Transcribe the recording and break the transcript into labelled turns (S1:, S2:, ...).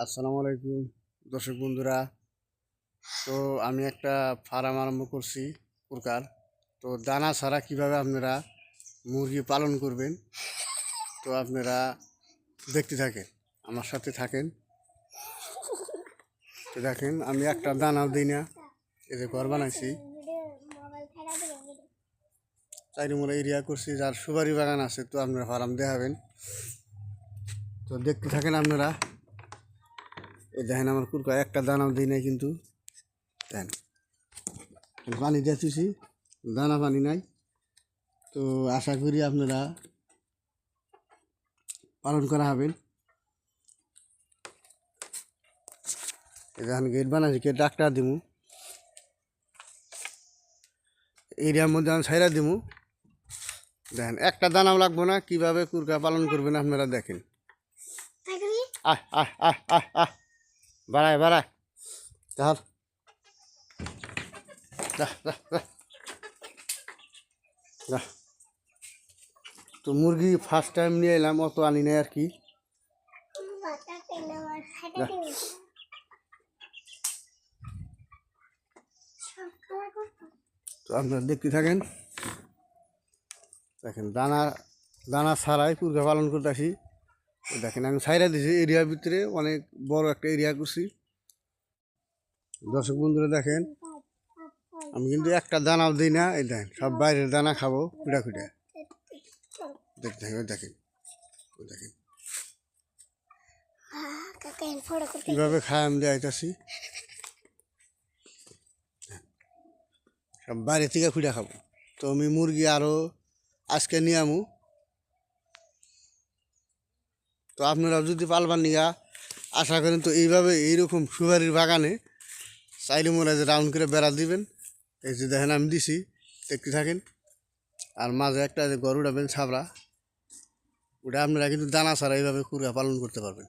S1: আসসালামু আলাইকুম দর্শক বন্ধুরা। তো আমি একটা ফার্ম আরম্ভ করছি কুরকার। তো দানা ছাড়া কিভাবে আপনারা মুরগি পালন করবেন, তো আপনারা দেখতে থাকেন, আমার সাথে থাকেন। তো দেখেন, আমি একটা দানাও দিই না, এই যে ঘর বানাইছি, চারিমুড়া এরিয়া করছি, যার সুপারি বাগান আছে। তো আপনারা ফার্ম দেখাবেন, তো দেখতে থাকেন আপনারা। এই দেখেন আমার কুরকা, একটা দানাও দিই নাই কিন্তু। দেখেন পানি দিয়েছি, দানা পানি নাই। তো আশা করি আপনারা পালন করা হবেন। এখন গেট বানাচ্ছি, গেট ডাক্তার দিমু, এরিয়ার মধ্যে আমি ছাইরা দিমু। দেখেন একটা দানাও লাগবো না, কিভাবে কুরকা পালন করবেন আপনারা দেখেন। আহ আহ আহ আহ আহ বাড়ায় বাড়ায় তাহলে তো মুরগি ফার্স্ট টাইম নিয়ে এলাম, অত আনি নাই আর কি। তো আপনারা দেখতে থাকেন। দেখেন দানা দানা ছাড়াই কুরকা পালন করতেছি। দেখেন আমি ছাইরা দিছি, এরিয়ার ভিতরে অনেক বড় একটা এরিয়া করছি। দর্শক বন্ধুরা দেখেন, আমি কিন্তু একটা দানাও দিই না। এই দেখেন সব বাইরের দানা খাবো খুঁড়া খুঁড়া। দেখতে দেখেন দেখেন দেখেন কীভাবে খায় আমি দেখাইতেছি। সব বাইরে থেকে খুঁড়া খাবো। তো আমি মুরগি আরও আজকে নিয়ে আমু। তো আপনারা যদি পালবার নিয়ে আশা করেন, তো এইভাবে এইরকম সুপারির বাগানে চাইলে মোড়া যে রাউন্ড করে বেড়া দিবেন। এই যে দেখেন আমি দিছি, দেখতে থাকেন। আর মাঝে একটা যে গরু উঠাবেন ছাবড়া, ওটা আপনারা কিন্তু দানা ছাড়া এইভাবে কুরকা পালন করতে পারবেন।